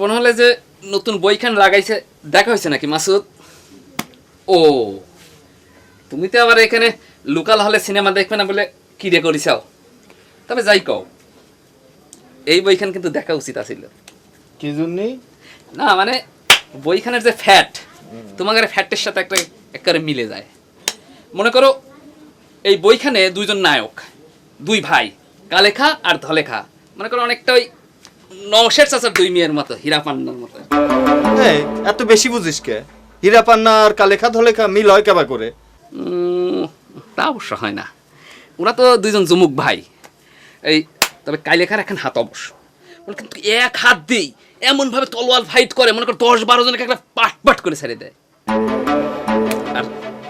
অর্পণ হলে যে নতুন বইখান লাগাইছে দেখা হয়েছে নাকি মাসুদ? ও তুমি তো আবার এখানে লোকাল হলে সিনেমা দেখবে না বলে কি রে করিসাও। তবে যাই কও, এই বইখান কিন্তু দেখা উচিত আছিল। কি জন্য? না মানে বইখানের যে ফ্যাট, তোমাদের ফ্যাটের সাথে একটা একেবারে মিলে যায়। মনে করো এই বইখানে দুইজন নায়ক, দুই ভাই, কালেখা আর ধলেখা। মনে করো অনেকটা ওই নওশের চাচার দুই মেয়ের মতো, হীরা পান্নার মতো। এই এত বেশি বুঝিস কে? হীরা পান্না আর কালেখা ধলেখা মিল হয় কেবা করে? তা অবশ্য হয় না, ওরা তো দুইজন জমুক ভাই। এই তবে কালেখার এখন হাত অবশ্য, কিন্তু এক হাত দিই এমন ভাবে তলোয়ার ফাইট করে, মনে করো 10-12 জনকে একটা পাট পাট করে ছেড়ে দেয়। আর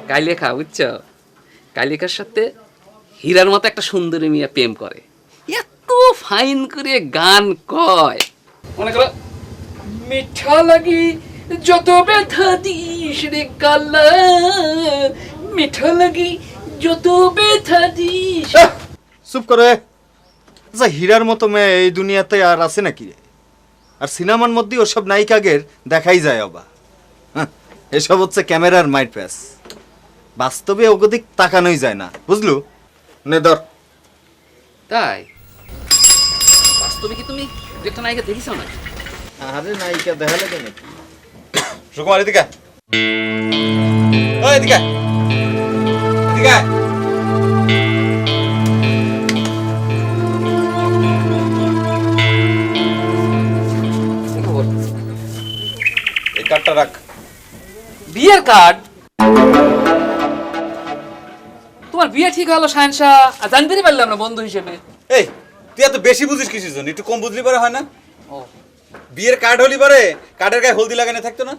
কালেখা বুঝছো, কালেখার সাথে হীরার মতো একটা সুন্দরী মেয়ে প্রেম করে, এত ফাইন করে গান কয়। মনে করো মিঠা লাগি যত ব্যথা দিস রে কালা, মিঠা লাগি যত ব্যথা দিস। চুপ করে। আচ্ছা, হীরার মতো মেয়ে এই দুনিয়াতে আর আছে নাকি রে? আর সিনেমার মধ্যে ওসব নায়িকাগের দেখাই যায় অবা। এসব হচ্ছে ক্যামেরার মাইট প্যাস, বাস্তবে ওগদিক তাকানোই যায় না, বুঝলু? নে ধর। তাই বাস্তবে কি তুমি একটা নায়িকা দেখিস না? আরে নায়িকা দেখা লাগে নাকি? সুকুমার এদিকে ওই এদিকে এদিকে। এই কার্ডটা রাখ। বিয়ের কার্ড? তোমার বিয়ে ঠিক হলো শাহেনশা, আর জানতেই পারলাম না বন্ধু হিসেবে। এই তুই এত বেশি বুঝিস কিসের জন্য? একটু কম বুঝলি পারে হয় না? ও বিয়ের কার্ড হলি পারে, কার্ডের গায়ে হলদি লাগানো থাকতো না?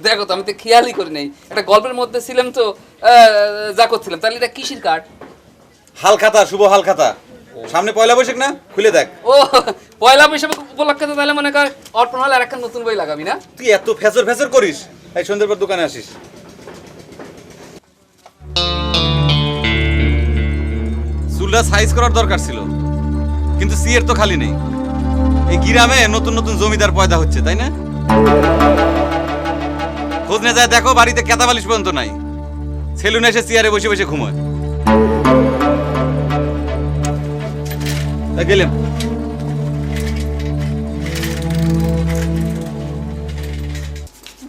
দেখো তো, আমি তো খেয়ালই করি নাই, একটা গল্পের মধ্যে ছিলাম তো যা করছিলাম। তাহলে এটা কিসের কার্ড? হালখাতা, শুভ হালখাতা। সামনে পয়লা বৈশাখ না, খুলে দেখ। ও পয়লা বৈশাখ উপলক্ষে তো তাহলে মনে কর অর্পণ হলে আর একটা নতুন বই লাগাবি না? তুই এত ফেসর ফেসর করিস, এই সন্ধ্যের পর দোকানে আসিস। চুলটা সাইজ করার দরকার ছিল, কিন্তু সিয়ের তো খালি নেই। এই গ্রামে নতুন নতুন জমিদার পয়দা হচ্ছে, তাই না? খোঁজ নিয়ে যায় দেখো, বাড়িতে কেতা বালিশ পর্যন্ত নাই। সেলুনে এসে চেয়ারে বসে বসে ঘুমোয়। গেলাম।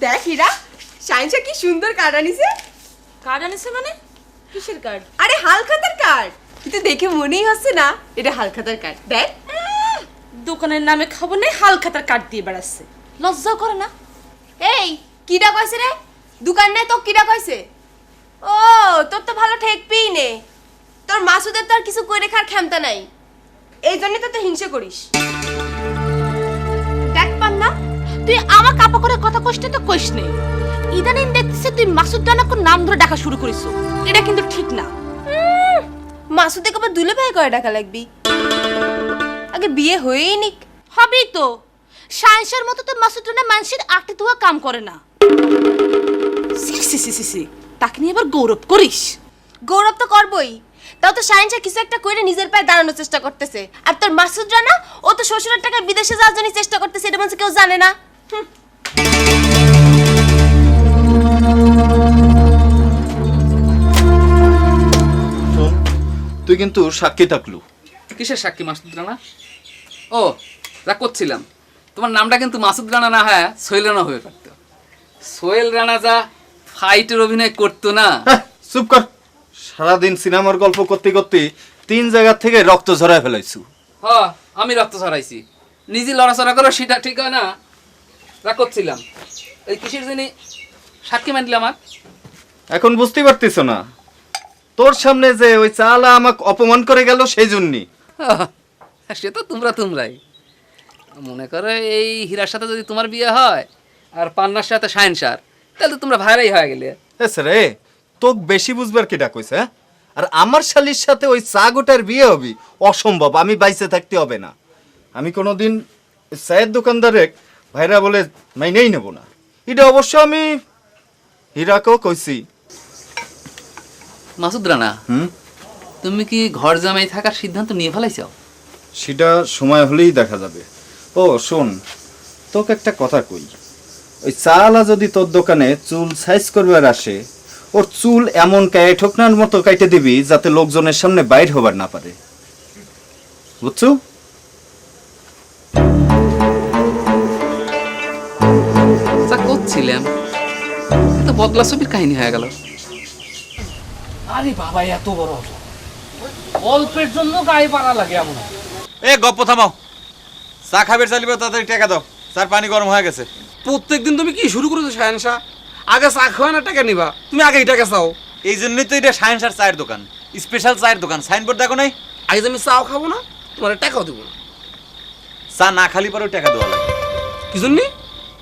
দেখ হীরা, সায়েন্সা কি সুন্দর কার্ড আনিছে। কার্ড আনিছে মানে? কিসের কার্ড? আরে হালখাতার কার্ড। কিন্তু দেখে মনেই হচ্ছে না এটা হালখাতার কার্ড। দেখ, দোকানের নামে খবর নেই, হালখাতার কার্ড দিয়ে বেড়াচ্ছে, লজ্জাও করে না? এই কিডা কইছে রে? দোকান নাই তো কিডা কইছে? ও তোর তো ভালো ঠেকবি নে, তোর মাসুদের তো আর কিছু কই রেখার ক্ষমতা নাই, এই জন্য তো তুই হিংসা করিস। দেখ পান্না, তুই আমার কাপা করে কথা কইস তো কইস নেই। ইদানিং দেখতেছি তুই মাসুদ রানাকে নাম ধরে ডাকা শুরু করিস, এটা কিন্তু ঠিক না। মাসুদে কবে দুলে ভাই কয় টাকা লাগবি? আগে বিয়ে হয়েই নিক। হবেই তো, সায়েন্সের মতো তো মাসুদ রানা মানুষের আটে ধোয়া কাম করে না। সি সি সি সি সি, তাকে নিয়ে আবার গৌরব করিস? গৌরব তো করবই, তাও তো সায়েন্সা কিছু একটা কইরে নিজের পায়ে দাঁড়ানোর চেষ্টা করতেছে। আর তোর মাসুদ রানা, ও তো শ্বশুরের টাকায় বিদেশে যাওয়ার জন্য চেষ্টা করতেছে, এটা মানুষ কেউ জানে না। শোন, তুই কিন্তু সাক্ষী থাকলু। কিসের সাক্ষী মাসুদ রানা? ও যা করছিলাম, তোমার নামটা কিন্তু মাসুদ রানা না, হ্যাঁ সোহেল রানা হয়ে পারতো। সোহেল রানা যা ফাইটের অভিনয় করতো না। চুপ কর। সারাদিন সিনেমার গল্প করতে করতে 3 জায়গা থেকে রক্ত ঝরায় ফেলাইছু। হ আমি রক্ত ছড়াইছি, নিজে লড়াচড়া করো সেটা ঠিক হয় না। যা করছিলাম এই কিসের জন্য সাক্ষী মানলে আমার? এখন বুঝতে পারতিস না? তোর সামনে যে ওই চালা আমাকে অপমান করে গেল সেই জন্যই। সে তো তোমরাই মনে করো, এই হীরার সাথে যদি তোমার বিয়ে হয় আর পান্নার সাথে শাহেনশার, তাহলে তো তোমরা ভাইরাই হয়ে গেলে। রে তোকে বেশি বুঝবার কি ডাকইছে? হ্যাঁ, আর আমার শালির সাথে ওই চা গোটার বিয়ে হবি অসম্ভব, আমি বাইসে থাকতে হবে না। আমি কোনোদিন চায়ের দোকানদারে ভাইরা বলে মাইনেই নেব না। এটা অবশ্য আমি হীরাকেও কইছি। মাসুদ রানা, তুমি কি ঘর জামাই থাকার সিদ্ধান্ত নিয়ে ফেলাইছো? সেটা সময় হলেই দেখা যাবে। ও শোন, তোকে একটা কথা কই, ওই চালা যদি তোর দোকানে চুল সাইজ করবার আসে, ওর চুল এমন কায়ে ঠোকনার মতো কাইটে দিবি যাতে লোকজনের সামনে বাইর হবার না পারে, বুঝছো? যা করছিলাম তো বদলা ছবির কাহিনী হয়ে গেল। আরে বাবা এত বড় অটো, অল্পের জন্য গায়ে পাড়া লাগে এমন। এ গপ্প থামাও, চা খাবে চালিবে তাড়াতাড়ি টাকা দাও, চার পানি গরম হয়ে গেছে। প্রত্যেকদিন তুমি কি শুরু করেছো শাহেনশা? আগে চা খাওয়া না টাকা নিবা, তুমি আগেই টাকা চাও। এই জন্যই তো এটা সায়েন্সার চায়ের দোকান, স্পেশাল চায়ের দোকান। সাইনবোর্ড দেখো নাই? আজ আমি চাও খাবো না, তোমার টাকাও দেবো না। চা না খালি পরেও টাকা দেওয়া লাগে। কি জন্যে?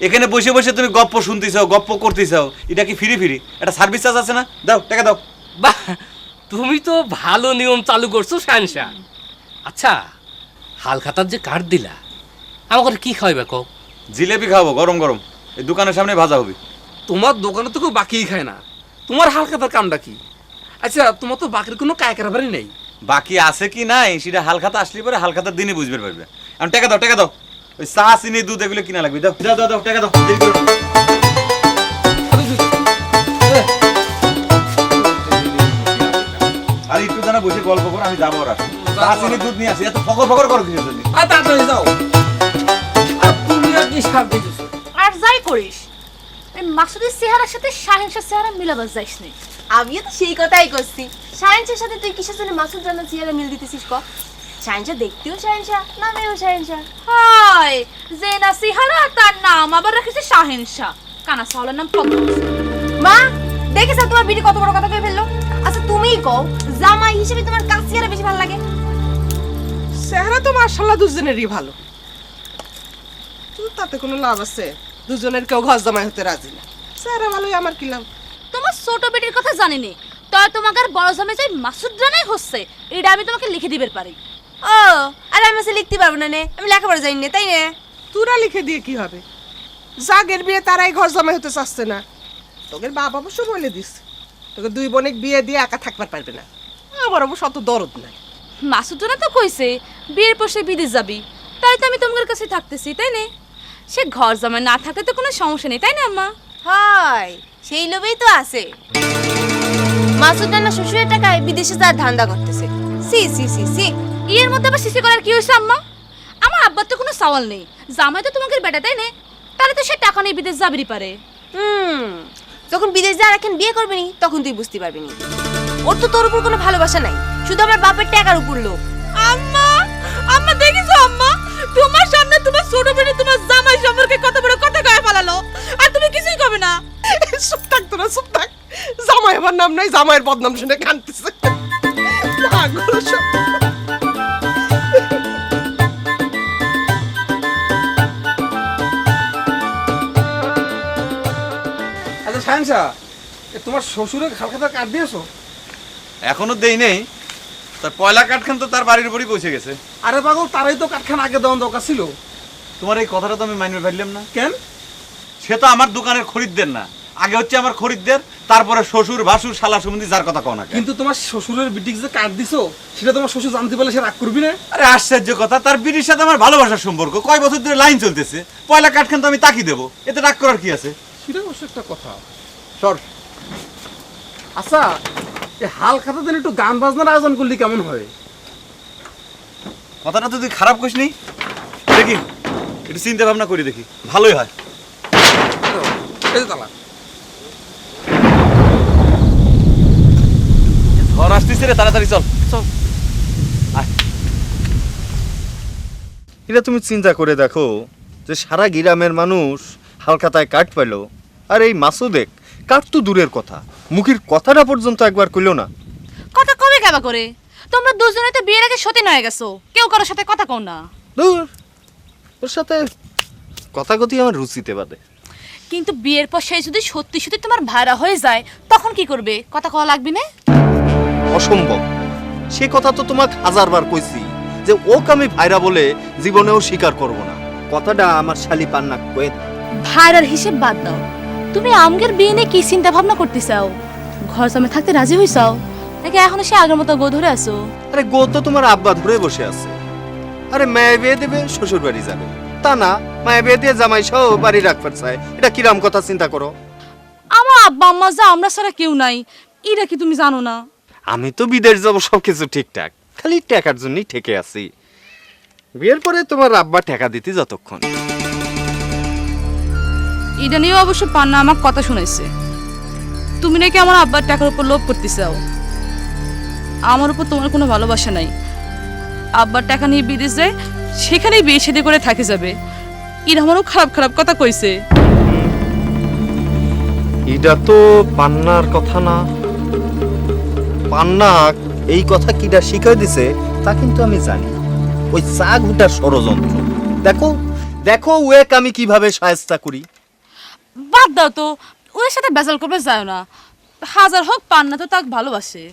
এখানে বসে বসে তুমি গপ্প শুনতেছাও, গপ্প করতেছাও, এটা কি ফ্রি ফ্রি? একটা সার্ভিস চার্জ আছে না? দাও টাকা দাও। বাহ, তুমি তো ভালো নিয়ম চালু করছো শাহেনশা। আচ্ছা, হালখাতার যে কার্ড দিলা, আমাকে কি খাওয়াইবে কও? জিলেপি খাবো গরম গরম, এই দোকানের সামনে ভাজা হবে। তোমার দোকানে তো কেউ বাকিই খায় না, তোমার হালখাতার কামটা কি? আচ্ছা, তোমার তো বাকির কোনো কায়কারবারই নেই। বাকি আছে কি নাই সেটা হালখাতা আসলে পরে হালখাতার দিনে বুঝতে পারবে। এখন টাকা দাও, টাকা দাও। ওই চা চিনি দুধ এগুলো কিনা লাগবে। দাও দাও দাও দাও, টাকা দাও। দেরি করো না। আর একটু জানা বসে গল্প করো, আমি যাবো আর আসবো। চা চিনি দুধ নিয়ে আসি, এত ফকর ফকর করো কিসের জন্য? আর তাড়াতাড়ি যাও। আর তুমি আর কি সার দিতেছো? আর যাই করিস, এই মাসুদের চেহারার সাথে শাহেনশার চেহারা মিলাবার যাইস নি। আমিও তো সেই কথাই করছি। সায়েন্সের সাথে তুই কিসের জন্য মাসুদ রানার চেহারা মিল দিতেছিস ক? সায়েন্সা দেখতেও সায়েন্সা, নামেও সায়েন্সা। হায়, যে না চেহারা তার নাম আবার রাখিছে শাহেনশা। কানা সাওয়ালের নাম পদ্ম। মা, দেখেছ তোমার বিটি কত বড় কথা কই ফেললো? আচ্ছা তুমিই কও, জামাই হিসেবে তোমার কার চেহারা বেশি ভালো লাগে? চেহারা তো মাশাআল্লাহ দুজনেরই ভালো, কিন্তু তাতে কোনো লাভ আছে? দুজনের কেউ ঘর জামাই হতে রাজি না। চেহারা ভালোই, আমার কি লাভ? তোমার ছোট বেটির কথা জানিনি, তবে তোমাকে আর বড় জামাই যাই মাসুদ রানাই হচ্ছে, এটা আমি তোমাকে লিখে দিবার পারি। ও, আর আমি সে লিখতে পারবো না নে, আমি লেখাপড়া জানি না, তাই না? তোরা লিখে দিয়ে কি হবে? জাগের বিয়ে তারাই ঘর জামাই হতে চাচ্ছে না। তোদের বাপ অবশ্য বলে দিস তোকে দুই বোনে বিয়ে দিয়ে একা থাকবার পারবে না। আমার অবশ্য অত দরদ নাই। মাসুদ রানা তো কইছে বিয়ের পর সে বিদেশ যাবি, তাই তো আমি তোমার কাছে থাকতেছি, তাই না? সে ঘর জামাই না থাকলে তো কোনো সমস্যা নেই, তাই না আম্মা? হয়, সেই লোভেই তো আছে। মাসুদ রানা শ্বশুরের টাকায় বিদেশে যাওয়ার ধান্দা করতেছে। সি সি সি সি। এর মধ্যে আবার সিসি করার কি হয়েছে আম্মা? আমার আব্বার তো কোনো সওয়াল নেই, জামাই তো তোমাকে বেটা, তাই না? তাহলে তো সে টাকা নিয়ে বিদেশ যাবেরই পারে। যখন বিদেশ যাওয়ার এখন বিয়ে করবি নি, তখন তুই বুঝতে পারবি নি। ওর তো তোর উপর কোনো ভালোবাসা নাই, শুধু আমার বাপের টাকার উপর লোভ। আম্মা, আম্মা দেখিছো আম্মা, তোমার সামনে তোমার ছোট বেটি তোমার জামাই সম্পর্কে কত বড় কথা কয়ে ফেলালো, আর তুমি কিছুই কবে না। চুপ থাক তোরা, চুপ থাক। জামাই আমার নাম নাই, জামাইয়ের বদনাম শুনে কাঁদতেছে। পাগল সব। আচ্ছা শাহেনশা, তোমার শ্বশুরের হালখাতার কার্ড দিয়েছো? এখনো দেই নেই, তার পয়লা কাঠখান তো তার বাড়ির উপরই পৌঁছে গেছে। আরে পাগল, তারাই তো কাঠখান আগে দেওয়ার দরকার ছিল। তোমার এই কথাটা তো আমি মাইনে ফেললাম না। কেন? সে তো আমার দোকানের খরিদ্দের না, আগে হচ্ছে আমার খরিদ্দের, তারপরে শ্বশুর ভাসুর শালা সম্বন্ধী যার কথা কও না কেন। কিন্তু তোমার শ্বশুরের বিটিক যে কার্ড দিছো, সেটা তোমার শ্বশুর জানতে পারলে সে রাগ করবি না? আরে আশ্চর্য কথা, তার বিটির সাথে আমার ভালোবাসার সম্পর্ক, কয় বছর ধরে লাইন চলতেছে। পয়লা কাঠখান তো আমি তাকি দেবো, এতে রাগ করার কি আছে? সেটা অবশ্য একটা কথা। সর। আচ্ছা, এই হালখাতা দিন একটু গান বাজনার আয়োজন করলে কেমন হয়? কথাটা তো তুই খারাপ করিস নি, দেখি একটু চিন্তা ভাবনা করি, দেখি ভালোই হয়। এই যে তালা। ঘর আসতেছে রে, তাড়াতাড়ি চল চল। এটা তুমি চিন্তা করে দেখো যে সারা গ্রামের মানুষ হালখাতায় কাঠ পেল, আর এই মাসুদেক কাঠ তো দূরের কথা, মুখের কথাটা পর্যন্ত একবার কইল না। কথা কবে কেবা করে? তোমরা দুজনে তো বিয়ের আগে সতীন হয়ে গেছো, কেউ কারোর সাথে কথা কও না। দূর, ওর সাথে কথা কথি আমার রুচিতে বাদে। কিন্তু বিয়ের পর সে যদি সত্যি সত্যি তোমার ভাড়া হয়ে যায়, তখন কি করবে? কথা কওয়া লাগবে না? অসম্ভব। সে কথা তো তোমাকে হাজারবার কইছি যে ওকে আমি ভাইরা বলে জীবনেও স্বীকার করব না। কথাটা আমার শালি পান্না কয়ে দাও। ভাড়ার হিসেব বাদ দাও, তুমি আমগের বিয়ে নিয়ে কি চিন্তা ভাবনা করতে চাও? ঘর জামাই থাকতে রাজি হইছাও নাকি এখনো সে আগের মতো গো ধরে আছো? আরে গো তো তোমার আব্বা ধরে বসে আছে। আরে মেয়ে বিয়ে দেবে, শ্বশুর বাড়ি যাবে, তা না, মায়া বিয়ে দিয়ে জামাই সহ বাড়ি রাখবার চায়, এটা কিরাম কথা চিন্তা করো। আমার আব্বা আম্মা যা আমরা ছাড়া কেউ নাই, এটা কি তুমি জানো না? আমি তো বিদেশ যাবো, সবকিছু ঠিকঠাক, খালি টাকার জন্যই ঠেকে আছি। বিয়ের পরে তোমার আব্বা টাকা দিতে যতক্ষণ। এটা নিয়েও অবশ্য পান্না আমার কথা শুনেছে, তুমি নাকি আমার আব্বার টাকার উপর লোভ করতে চাও। আমার উপর তোমার কোনো ভালোবাসা নাই। আব্বার টাকা নিয়ে বিদেশ যায়, সেখানেই বিয়ে শাদী করে থাকে যাবে, এটা আমারও খারাপ খারাপ কথা কইছে। এটা তো পান্নার কথা না। পান্না এই কথা কিটা শিখাই দিছে তা কিন্তু আমি জানি। ওই চা ঘুটার ষড়যন্ত্র। দেখো দেখো ওয়েক আমি কিভাবে সাহায্য করি। বাদ দাও তো, ওদের সাথে বেজাল করবে যায় না। হাজার হোক পান্না তো তাকে ভালোবাসে।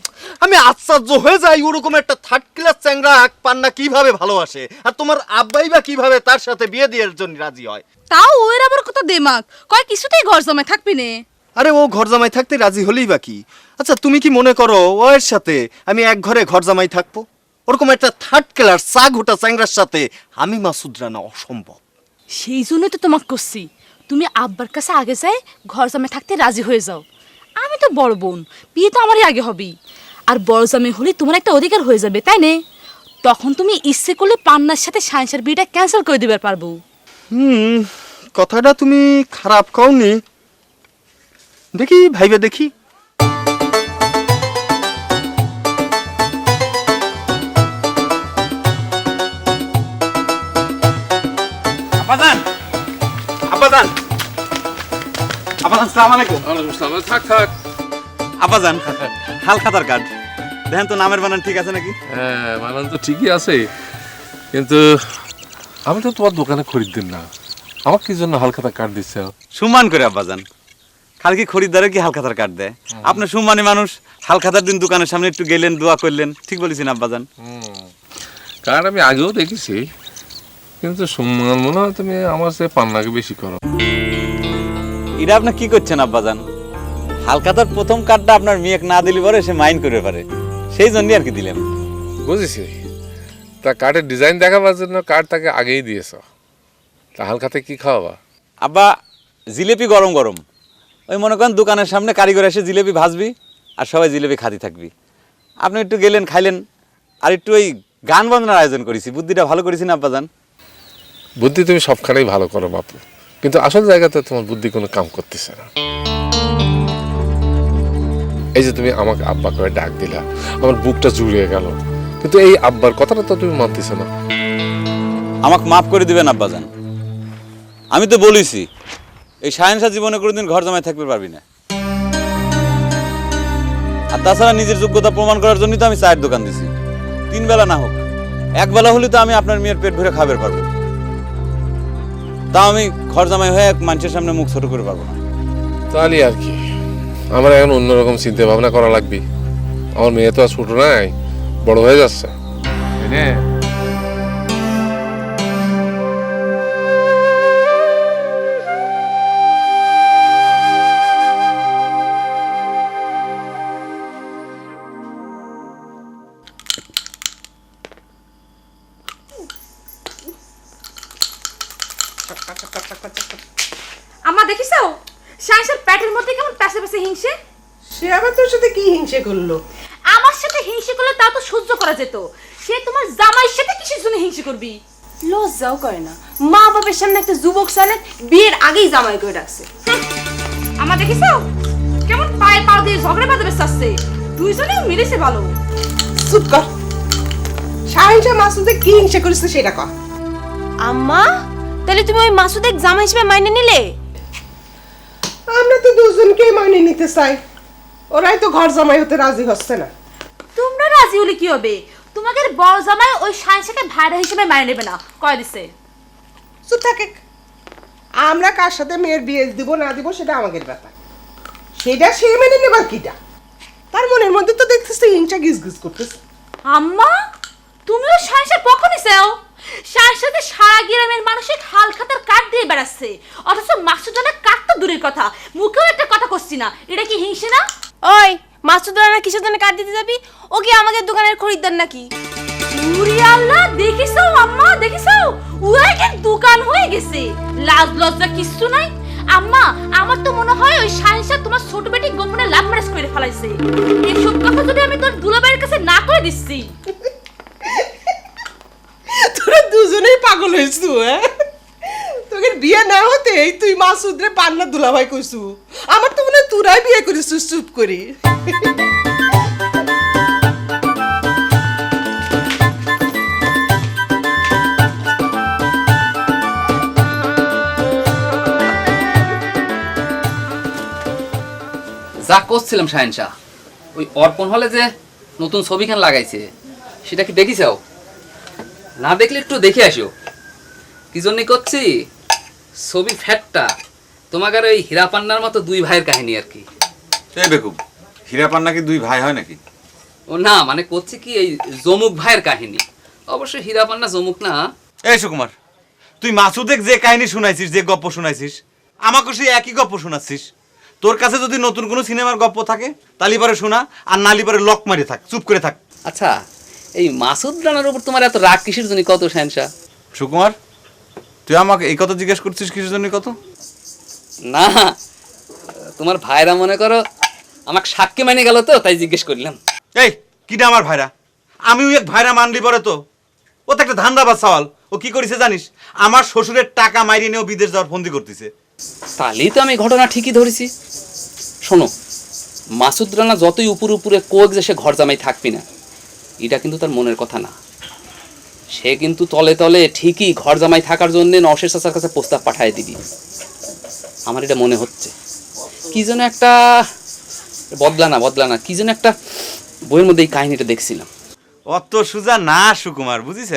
আমি আশ্চর্য হয়ে যাই ওরকম একটা থার্ড ক্লাস চ্যাংরা পান্না কিভাবে ভালোবাসে, আর তোমার আব্বাই বা কিভাবে তার সাথে বিয়ে দেওয়ার জন্য রাজি হয়। তাও ওর আবার কত দেমাগ, কয় কিছুতেই ঘর জমায় থাকবি নে। আরে ও ঘর জামাই থাকতে রাজি হলেই বা কি? আচ্ছা তুমি কি মনে করো ওর সাথে আমি এক ঘরে ঘর জামাই থাকবো? ওরকম একটা থার্ড ক্লাস চা ঘুটা চ্যাংরার সাথে আমি মাসুদ রানা অসম্ভব। সেই জন্যই তো তোমাকে করছি, তুমি আব্বার কাছে আগে যাই ঘর জামাই থাকতে রাজি হয়ে যাও। আমি তো বড় বোন, বিয়ে তো আমারই আগে হবেই। আর বড় জামাই হলে তোমার একটা অধিকার হয়ে যাবে, তাই নে? তখন তুমি ইচ্ছে করলে পান্নার সাথে সায়েন্সের বিয়েটা ক্যান্সেল করে দিতে পারবো। কথাটা তুমি খারাপ কওনি। দেখি ভাইবে দেখি। আব্বাজান, আব্বাজান, আব্বাজান, সালাম আলাইকুম। থাক থাক। আব্বাজান, হালখাতার কার্ড দেখেন তো, নামের বানান ঠিক আছে নাকি? হ্যাঁ, বানান তো ঠিকই আছে, কিন্তু আমি তো তোমার দোকানে খরিদ্দিন না, আমার কি জন্য হালখাতা কার্ড দিচ্ছে? সম্মান করে আব্বাজান, খালি কি খরিদ্দারে কি হালখাতার কার্ড দেয়? আপনি সম্মানী মানুষ, হালখাতার দিন দোকানের সামনে একটু গেলেন, দোয়া করলেন, ঠিক বলেছেন আব্বাজান। কার্ড আমি আগেও দেখেছি, কিন্তু সম্মান মনে হয় তুমি আমার চেয়ে পান্নাকে বেশি করো। এটা আপনি কি করছেন আব্বাজান? হালখাতার প্রথম কার্ডটা আপনার মেয়ে না দিলে পরে সে মাইন্ড করে পারে, সেই জন্যই আর কি দিলাম। বুঝেছি, তা কার্ডের ডিজাইন দেখাবার জন্য কার্ড তাকে আগেই দিয়েছ, তা হালখাতে কি খাওয়াবা? আব্বা, জিলেপি গরম গরম, ওই মনে করেন দোকানের সামনে কারিগর এসে জিলেপি ভাজবি আর সবাই জিলেপি খাতি থাকবি। আপনি একটু গেলেন, খাইলেন, আর একটু ওই গান বাজনার আয়োজন করেছি। বুদ্ধিটা ভালো করেছি না আব্বাজান? বুদ্ধি তুমি সবখানেই ভালো করো বাপু, কিন্তু আসল জায়গাতে তোমার বুদ্ধি কোনো কাম করতেছে না। এই যে তুমি আমাকে আব্বা করে ডাক দিলা, আমার বুকটা জুড়িয়ে গেল, কিন্তু এই আব্বার কথাটা তো তুমি মানতেছ না। আমাকে মাফ করে দিবেন আব্বাজান, আমি তো বলেছি এই সায়েন্সা জীবনে কোনোদিন ঘর জমায় থাকতে পারবি না। আর তাছাড়া নিজের যোগ্যতা প্রমাণ করার জন্যই তো আমি চায়ের দোকান দিছি। 3 বেলা না হোক, 1 বেলা হলে তো আমি আপনার মেয়ের পেট ভরে খাবার পারবো। তাও আমি ঘর জামাই হয়ে মানুষের সামনে মুখ ছোট করে পারবো না। তাহলে আর কি, আমার এখন অন্যরকম চিন্তা ভাবনা করা লাগবে। আমার মেয়ে তো আর ছোট নাই, বড় হয়ে যাচ্ছে। আমার দেখিছো সায়েন্সের প্যাটের মধ্যে কেমন প্যাসে প্যাসে হিংসে? সে আবার তোর সাথে কি হিংসে করলো? আমার সাথে হিংসে করলে তা তো সহ্য করা যেত, সে তোমার জামাইয়ের সাথে কিসের জন্য হিংসে করবি? লজ্জাও করে না, মা বাবার সামনে একটা যুবক ছেলে বিয়ের আগেই জামাই করে রাখছে। আমার দেখিছো কেমন পায়ে পা দিয়ে ঝগড়া বাঁধবে চাচ্ছে, দুইজনেই মিলেছে ভালো। চুপ কর, শাহিনশা মাসুদে কি হিংসা করেছে সেটা কর। আম্মা, তাহলে তুমি ওই মাসুদের জামাই হিসেবে মাইনে নিলে? আমরা তো দুজনকেই মানে নিতে চাই, ওরাই তো ঘর জামাই হতে রাজি হচ্ছে না। তোমরা রাজি হলে কি হবে? তোমাদের বড় জামাই ওই সায়েন্সকে ভাইরা হিসেবে মাইনে নেবে না, কয় দিছে। চুপ থাকে, আমরা কার সাথে মেয়ের বিয়ে দিব না দিব সেটা আমাদের ব্যাপার, সেটা সে মেনে নেবার কিটা। তার মনের মধ্যে তো দেখতেছি হিংসা গিজ গিজ করতেছে। আম্মা, তুমিও সায়েন্সের পক্ষ নিছেও? সায়েন্সের সারা গ্রামের মানুষের হালখাতার কাঠ দিয়ে বেড়াচ্ছে, অথচ মাসুদানের কাঠ তো দূরের কথা, মুখেও একটা কথা করছি না। এটা কি হিংসে না? ওই মাসুদ রানা কিসের জন্য কাট দিতে যাবি? ও কি আমাদের দোকানের খরিদ্দার নাকি? উরি আল্লাহ, দেখিছো আম্মা, দেখিছো ওয়াকে দোকান হয়ে গেছে, লাজ লজ্জা কিচ্ছু নাই। আম্মা, আমার তো মনে হয় ওই সাইন্সা তোমার ছোট বেটি গোপনে লাভ ম্যারেজ করে ফেলাইছে। এইসব কথা যদি আমি তোর দুলাভাইয়ের কাছে না করে দিচ্ছি। তোরা দুজনেই পাগল হয়েছু, হ্যাঁ? তোকে বিয়ে না হতেই তুই মাসুদরে পান্না দুলাভাই কইছু। আমার তো মনে হয় তোরাই বিয়ে করিস চুপ করি। যা করছিলাম শাহেনশা, ওই অর্পণ হলে যে নতুন ছবিখান লাগাইছে সেটা কি দেখিছাও? না দেখলে একটু দেখে আসো। কি জন্য করছি, ছবি ফ্যাটটা তোমাকে ওই হীরা পান্নার মতো দুই ভাইয়ের কাহিনী আর কি। এই বেকুব, হীরা পান্না কি দুই ভাই হয় নাকি? ও না, মানে করছি কি এই জমুক ভাইয়ের কাহিনী। অবশ্য হীরা পান্না জমুক না। এই সুকুমার, তুই মাসুদেক যে কাহিনী শুনাইছিস, যে গপ্প শুনাইছিস, আমাকে সেই একই গপ্প শোনাচ্ছিস। তোর কাছে যদি নতুন কোনো সিনেমার গপ্প থাকে তালি পারে শোনা, আর নালি পারে লক মারি থাক, চুপ করে থাক। আচ্ছা, এই মাসুদ রানার উপর তোমার এত রাগ কিসের জন্য কত শাহেনশা? সুকুমার, তুই আমাকে এই কথা জিজ্ঞেস করছিস কিসের জন্য কত? না, তোমার ভাইরা মনে করো আমাকে সাক্ষী মানে গেল তো, তাই জিজ্ঞেস করলাম। এই কিটা আমার ভাইরা? আমিও এক ভাইরা মানলি পরে তো। ও তো একটা ধান্দাবাজ সওয়াল। ও কি করেছে জানিস? আমার শ্বশুরের টাকা মাইরে নিয়েও বিদেশ যাওয়ার ফন্দি করতেছে। তাহলেই তো আমি ঘটনা ঠিকই ধরেছি। শোনো, মাসুদ রানা যতই উপরে কোক যে সে ঘর জামাই থাকবি না, এটা কিন্তু তার মনের কথা না। সে কিন্তু তলে তলে ঠিকই ঘর জামাই থাকার জন্য নওশের চাচার কাছে প্রস্তাব পাঠিয়ে দিবি। আমার এটা মনে হচ্ছে। কি যেন একটা বদলা না কি যেন একটা বইয়ের মধ্যে এই কাহিনীটা দেখছিলাম। অত সুজা না সুকুমার, বুঝিস?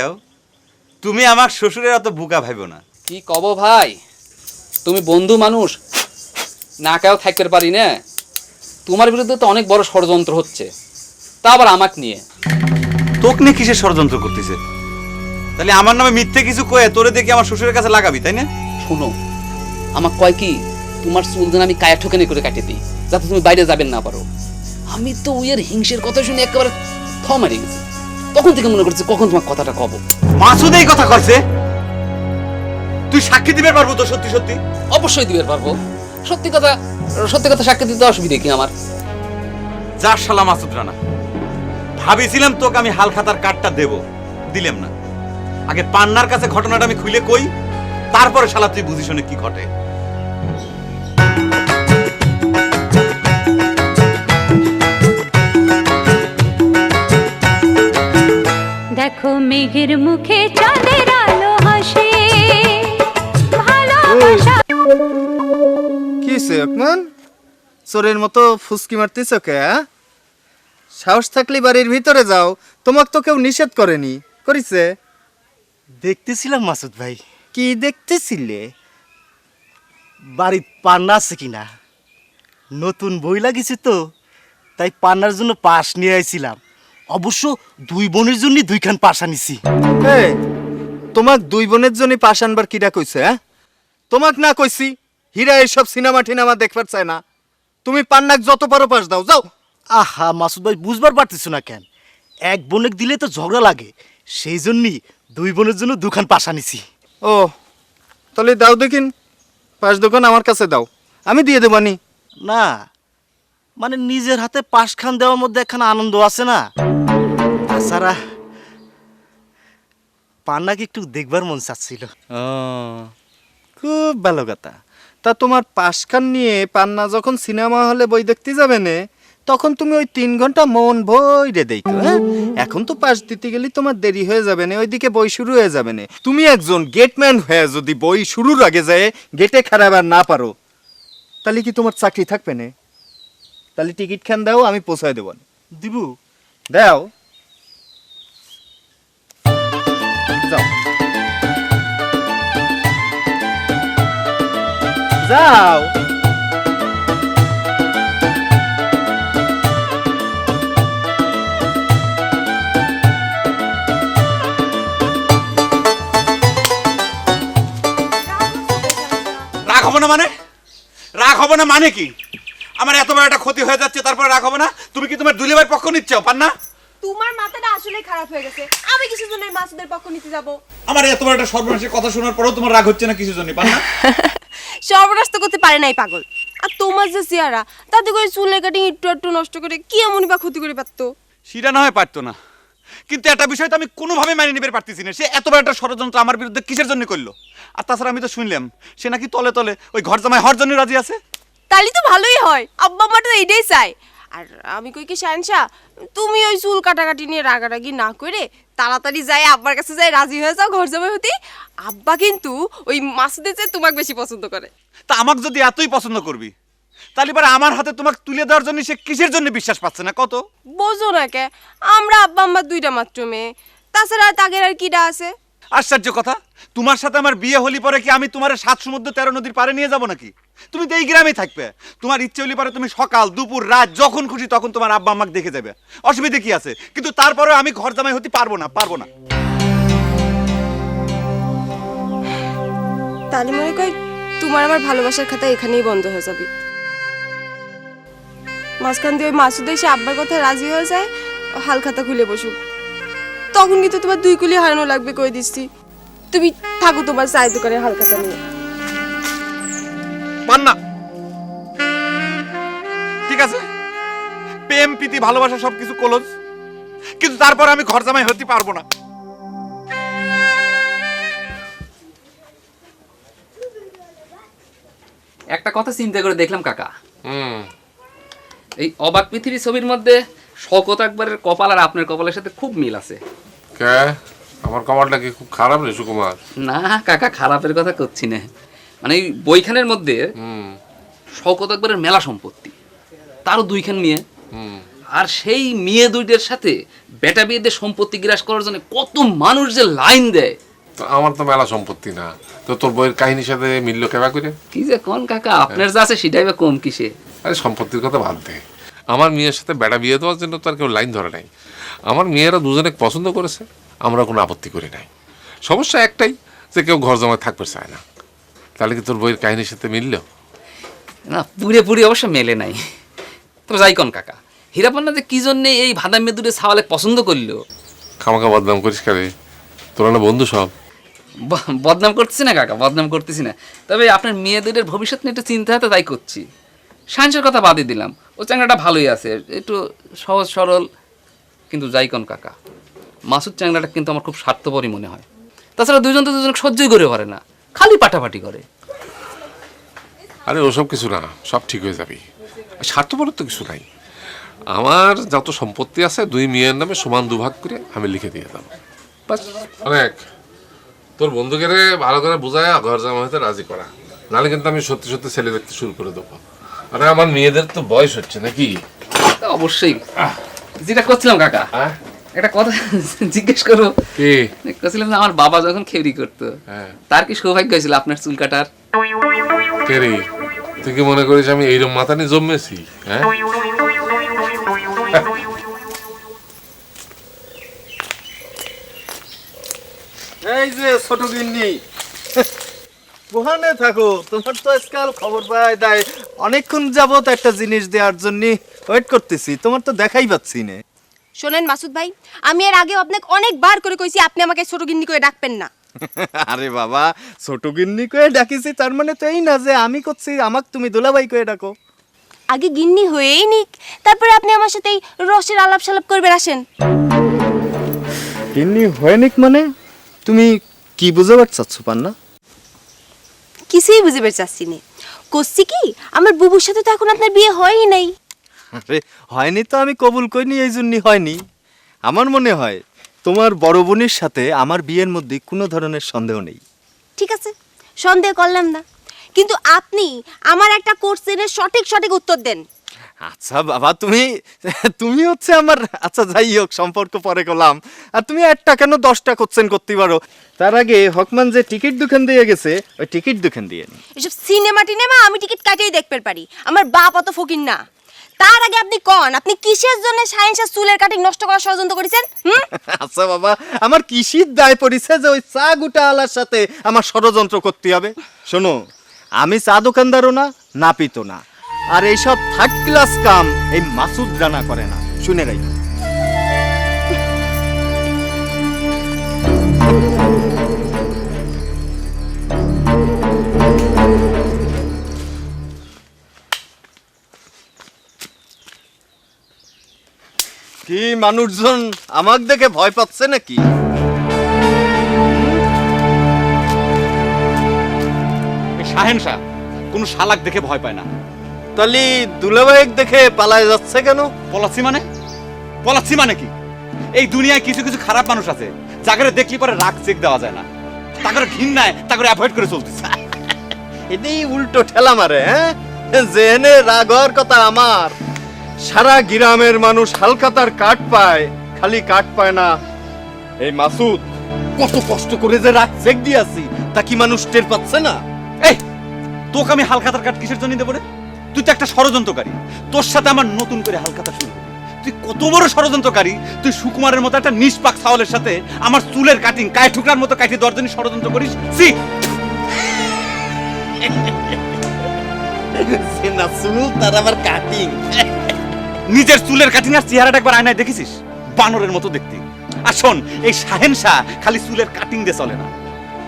তুমি আমার শ্বশুরের অত বুকা ভাইব না। কি কব ভাই, তুমি বন্ধু মানুষ, না কেউ থাকতে পারি না। তোমার বিরুদ্ধে তো অনেক বড় ষড়যন্ত্র হচ্ছে, তা আবার আমাকে নিয়ে। তোকে নিয়ে কিসের ষড়যন্ত্র করতেছে? তাহলে আমার নামে মিথ্যে কিছু কয়ে তোরে দেখি আমার শ্বশুরের কাছে লাগাবি, তাই না? শোনো, আমার কয় কি, তোমার চুল যেন আমি কায়া ঠোকানি করে কাটে দিই, যাতে তুমি বাইরে যাবেন না পারো। আমি তো উইয়ের হিংসের কথা শুনে একেবারে থ মারি গেছি। তখন থেকে মনে করছি কখন তোমার কথাটা কব। মাসুদ এই কথা কইছে? তুই সাক্ষী দিতে পারবো তো? সত্যি সত্যি? অবশ্যই দিবে পারবো। সত্যি কথা সাক্ষী দিতে অসুবিধা কি আমার? যা শালা মাসুদ রানা, ভাবিছিলাম তোকে আমি হালখাতার কার্ডটা দেব, দিলাম না। আগে পান্নার কাছে ঘটনাটা আমি খুলে কই, তারপরে শালা তুই বুঝি শুনে কি ঘটে। দেখো মেঘের মুখে চাঁদের আলো হাসে, ভালোবাসা। কি আকমান, চোরের মতো ফুসকি মারতেছ কে? সাহস থাকলে বাড়ির ভিতরে যাও, তোমাকে তো কেউ নিষেধ করেনি, করিছে? দেখতেছিলাম মাসুদ ভাই। কি দেখতেছিলে? বাড়ির পান্না আছে কিনা। নতুন বই লাগিছে তো, তাই পান্নার জন্য পাশ নিয়ে আইছিলাম। অবশ্য দুই বোনের জন্য দুইখান পাশ আনিছি। তোমাক দুই বোনের জন্য পাশ আনবার কিরা কইছে? হ্যাঁ, তোমাক না কইছি হীরা এইসব সিনেমা টিনেমা দেখবার চায় না। তুমি পান্নাক যত পারো পাশ দাও, যাও। আহা মাসুদ ভাই, বুঝবার পারতেছো না কেন? এক বোনেক দিলে তো ঝগড়া লাগে, সেই জন্যই দুই বোনের জন্য দুখান পাশ আনিছি। ও, তাহলে দাও দেখিন পাশ দোকান আমার কাছে দাও, আমি দিয়ে দেবানি। না মানে নিজের হাতে পাশ খান দেওয়ার মধ্যে একখানা আনন্দ আছে না। তাছাড়া পান্নাকে একটু দেখবার মন চাচ্ছিল। ও, খুব ভালো কথা। তা তোমার পাশখান নিয়ে পান্না যখন সিনেমা হলে বই দেখতে যাবে না, তখন তুমি ওই 3 ঘন্টা মন ভরে দেখো। হ্যাঁ, এখন তো পাশ দিতে গেলে তোমার দেরি হয়ে যাবে না, ওইদিকে বই শুরু হয়ে যাবে না। তুমি একজন গেটম্যান হয়ে যদি বই শুরুর আগে যায় গেটে খারাপ না পারো, তাহলে কি তোমার চাকরি থাকবে না? তাহলে টিকিট খান দাও, আমি পৌঁছায় দেব। দিবু দাও, যাও যাও। রাগ হবে না মানে? রাগ হবে না মানে কি? আমার এত বড় একটা ক্ষতি হয়ে যাচ্ছে, তারপরে রাগ হবে না? তুমি কি তোমার দুলিভাইয়ের পক্ষ নিচ্ছ পান্না? তোমার মাথাটা আসলে খারাপ হয়ে গেছে। আমি কিছুর জন্য এই মাসুদের পক্ষ নিতে যাব? আমার এত বড় একটা সর্বনাশের কথা শোনার পরেও তোমার রাগ হচ্ছে না কিছু জন্য পান্না? সর্বনাশ তো করতে পারে নাই পাগল। আর তোমার যে চেহারা, তাতে করে চুলের কাটিং একটু একটু নষ্ট করে কি এমনই বা ক্ষতি করে পারতো? সেটা না হয় পারতো না, কিন্তু একটা বিষয় তো আমি কোনোভাবে মেনে নিতে পারতেছি না। সে এত বড় একটা ষড়যন্ত্র আমার বিরুদ্ধে কিসের জন্য করলো? আর তাছাড়া আমি তো শুনলাম সে নাকি তলে তলে ওই ঘর জামাই হওয়ার জন্য রাজি আছে। তাহলে তো ভালোই হয়, আব্বা আমার তো এইটাই চাই। আর আমি কই কি শানশা, তুমি ওই চুল কাটাকাটি নিয়ে রাগারাগি না করে তাড়াতাড়ি যাই আব্বার কাছে যাই রাজি হয়ে যাও ঘর জামাই হতে। আব্বা কিন্তু ওই মাসুদের চেয়ে তোমাকে বেশি পছন্দ করে। তা আমাকে যদি এতই পছন্দ করবি, তাহলে এবার আমার হাতে তোমাকে তুলে দেওয়ার জন্য সে কিসের জন্য বিশ্বাস পাচ্ছে না কত? বোঝো না কে, আমরা আব্বা আম্মা দুইটা মাত্র মেয়ে, তাছাড়া তাগের আর কিডা আছে? আশ্চর্য কথা, তোমার সাথে আমার বিয়ে হলি পরে কি আমি তোমার 7 সমুদ্র 13 নদীর পারে নিয়ে যাব নাকি? তুমি তো এই গ্রামেই থাকবে। তোমার ইচ্ছে হলি পরে তুমি সকাল দুপুর রাত যখন খুশি তখন তোমার আব্বা আম্মাকে দেখে যাবে, অসুবিধা কি আছে? কিন্তু তারপরে আমি ঘর জামাই হতে পারবো না। তাহলে মনে কই তোমার আমার ভালোবাসার খাতা এখানেই বন্ধ হয়ে যাবে। মাঝখান দিয়ে ওই মাসুদ এসে আব্বার কথা রাজি হয়ে যায়, হাল খাতা খুলে বসুক, তখন কিন্তু তোমার 2 কুলি হারানো লাগবে কই দিচ্ছি। তুমি থাকো তোমার চায়ের দোকানে হাল খাতা নিয়ে। পান্না, ঠিক আছে, প্রেম প্রীতি ভালোবাসা সবকিছু কলজ, কিন্তু তারপর আমি ঘর জামাই হতে পারবো না। একটা কথা চিন্তা করে দেখলাম কাকা, এই অবাক পৃথিবী ছবির মধ্যে শওকত আকবরের কপাল আর আপনার কপালের সাথে খুব মিল আছে। কে আমার কপালটা কি খুব খারাপ রে সুকুমার? না কাকা, খারাপের কথা করছি না, মানে এই বইখানের মধ্যে শওকত আকবরের মেলা সম্পত্তি, তারও 2খান মেয়ে, আর সেই মেয়ে 2টার সাথে বেটা বিয়েদের সম্পত্তি গ্রাস করার জন্য কত মানুষ যে লাইন দেয়। তো আমার তো মেলা সম্পত্তি না, তো তোর বইয়ের কাহিনীর সাথে মিলল কেবা করে? কি যে কোন কাকা, আপনার যা আছে সেটাই বা কম কিসে? আরে সম্পত্তির কথা বাদ দে, আমার মেয়ের সাথে বেটা বিয়ে দেওয়ার জন্য তো আর কেউ লাইন ধরে নাই। আমার মেয়েরা দুজনে পছন্দ করেছে, আমরা কোনো আপত্তি করি নাই। সমস্যা একটাই যে কেউ ঘর জমায় থাকতে চায় না। তাহলে কি তোর বইয়ের কাহিনীর সাথে মিলল? না, পুরোপুরি অবশ্য মেলে নাই। তবে যাই কোন কাকা, হীরাপান্না যে কি জন্যে এই ভাদা মেয়ে 2 ছাওয়ালে পছন্দ করলো? খামাখা বদনাম করিস কারে, তোরা না বন্ধু সব। বদনাম করতেছি না কাকা, বদনাম করতেছি না, তবে আপনার মেয়ে 2টার ভবিষ্যৎ নিয়ে একটু চিন্তা হতে তাই করছি। সায়েন্সের কথা বাদই দিলাম, ও চ্যাংড়াটা ভালোই আছে, একটু সহজ সরল, কিন্তু যাই কোন কাকা, মাসুদ চ্যাংড়াটা কিন্তু আমার খুব স্বার্থপরই মনে হয়। তাছাড়া দুজন তো দুজনকে সহ্যই করে পারে না, খালি পাটাপাটি করে। আরে ওসব কিছু না, সব ঠিক হয়ে যাবে। স্বার্থপরের তো কিছু নাই। আমার যত সম্পত্তি আছে 2 মেয়ের নামে সমান 2 ভাগ করে আমি লিখে দিয়ে দেবো, বাস অনেক। তোর বন্ধুকে ভালো করে বোঝায় ঘর জামা হতে রাজি করা, নাহলে কিন্তু আমি সত্যি সত্যি ছেলে দেখতে শুরু করে দেবো। আরে আমার মেয়েদের তো বয়স হচ্ছে নাকি? তা অবশ্যই, যেটা করছিলাম কাকা, একটা কথা জিজ্ঞেস করবো। কি করছিলাম যে আমার বাবা যখন খেবড়ি করতো, তার কি সৌভাগ্য হয়েছিল আপনার চুল কাটার? কে রে, তুই কি মনে করিস আমি এইরকম মাথা নিয়ে জন্মেছি? হ্যাঁ, এই যে ছোট গিন্নি, কোহানে থাকো? তোমার তো আজকাল খবর পাই দেয়, অনেকক্ষণ যাবত একটা জিনিস দেওয়ার জন্য ওয়েট করতেছি, তোমার তো দেখাই পাচ্ছি না। শোনেন মাসুদ ভাই, আমি এর আগে আপনাকে অনেকবার করে কইছি আপনি আমাকে ছোট গিন্নি করে ডাকবেন না। আরে বাবা, ছোট গিন্নি করে ডাকিছি তার মানে তো এই না যে আমি করছি আমাকে তুমি দুলাভাই করে ডাকো। আগে গিন্নি হয়েই নিক, তারপরে আপনি আমার সাথে এই রসের আলাপ সালাপ করবেন আসেন। গিন্নি হয়ে নিক মানে তুমি কি বুঝাবার চাচ্ছ পান্না? কিছুই বুঝে বের চাচ্ছি না, করছি কি আমার বুবুর সাথে তো এখন আপনার বিয়ে হয়ই নাই। আরে হয়নি তো আমি কবুল করিনি, এই জন্যই হয়নি। আমার মনে হয় তোমার বড় বোনের সাথে আমার বিয়ের মধ্যে কোনো ধরনের সন্দেহ নেই। ঠিক আছে, সন্দেহ করলাম না, কিন্তু আপনি আমার একটা কোশ্চেনের সঠিক উত্তর দেন। আচ্ছা বাবা, তুমি হচ্ছে আমার, আচ্ছা যাই হোক সম্পর্ক পরে করলাম। আর তুমি একটা কেন 10টা কোশ্চেন করতে পারো। তার আগে হকমান যে টিকিট দোকান দিয়ে গেছে, ওই টিকিট দোকান দিয়ে নি। এসব সিনেমা টিনেমা আমি টিকিট কাটিয়ে দেখতে পারি, আমার বাপ অত ফকির না। তার আগে আপনি কোন, আপনি কিসের জন্য সায়েন্সের চুলের কাটিং নষ্ট করার ষড়যন্ত্র করেছেন? আচ্ছা বাবা, আমার কিসির দায় পড়েছে যে ওই চা গুটা আলার সাথে আমার ষড়যন্ত্র করতে হবে? শোনো, আমি চা দোকানদারও না, নাপিতও না, আর এইসব 3rd ক্লাস কাম এই মাসুদ রানা করে না, শুনে রাখো। কি মানুষজন আমাকে দেখে ভয় পাচ্ছে নাকি? শাহেনশাহ কোনো শালাক দেখে ভয় পায় না। তাহলে দুলাভাইক দেখে পালায় যাচ্ছে কেন? পলাচ্ছি মানে কি? এই দুনিয়ায় কিছু কিছু খারাপ মানুষ আছে যাকে দেখলি পরে রাগ চেক দেওয়া যায় না, তাকে ঘৃণায় তাকে অ্যাভয়েড করে চলতেছে। এটাই উল্টো ঠেলা মারে। হ্যাঁ, জেনে রাগ হওয়ার কথা আমার। সারা গ্রামের মানুষ হালখাতার কাঠ পায়, খালি কাঠ পায় না এই মাসুদ কত কষ্ট করে যে রাগ চেক দিয়েছি তা কি মানুষ টের পাচ্ছে না? এই তোকে আমি হালখাতার কাট কিসের জন্য দেবো রে? তুই তো একটা ষড়যন্ত্রকারী। তোর সাথে আমার নতুন করে হালখাতা শুরু করবি। তুই কত বড় ষড়যন্ত্রকারী! তুই সুকুমারের মতো একটা নিষ্পাক ছাওয়ালের সাথে আমার চুলের কাটিং কায় ঠুকরার মতো কাটি দেওয়ার জন্য ষড়যন্ত্র করিস। সি না চুল তার আবার কাটিং। নিজের চুলের কাটিং আর চেহারাটা একবার আয়নায় দেখেছিস? বানরের মতো দেখতে। আর শোন, এই শাহেনশাহ খালি চুলের কাটিং দিয়ে চলে না,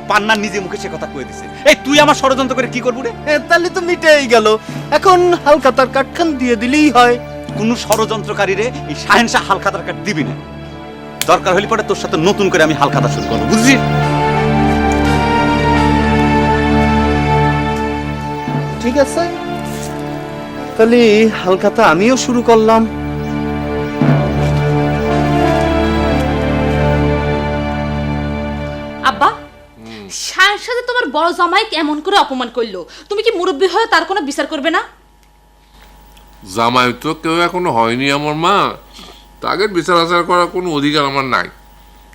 পান্নার নিজে মুখে সে কথা কয়ে দিছে। এই তুই আমার ষড়যন্ত্র করে কি করবো রে? তাহলে তো মিটেই গেল। এখন হালখাতার কাঠখান দিয়ে দিলেই হয়। কোন ষড়যন্ত্রকারীরে এই শাহেনশাহ হালখাতার কাট দিবি না। দরকার হলে পরে তোর সাথে নতুন করে আমি হালখাতা শুরু করবো, বুঝছিস? ঠিক আছে, তাহলে হালখাতা আমিও শুরু করলাম। আব্বা, শাহের সাথে তোমার বড় জামাই এমন করে অপমান করলো, তুমি কি মুরব্বী হয়ে তার কোনো বিচার করবে না? জামাই তো কেউ এখনো হয়নি আমার মা, তাকে বিচার আচার করার কোনো অধিকার আমার নাই।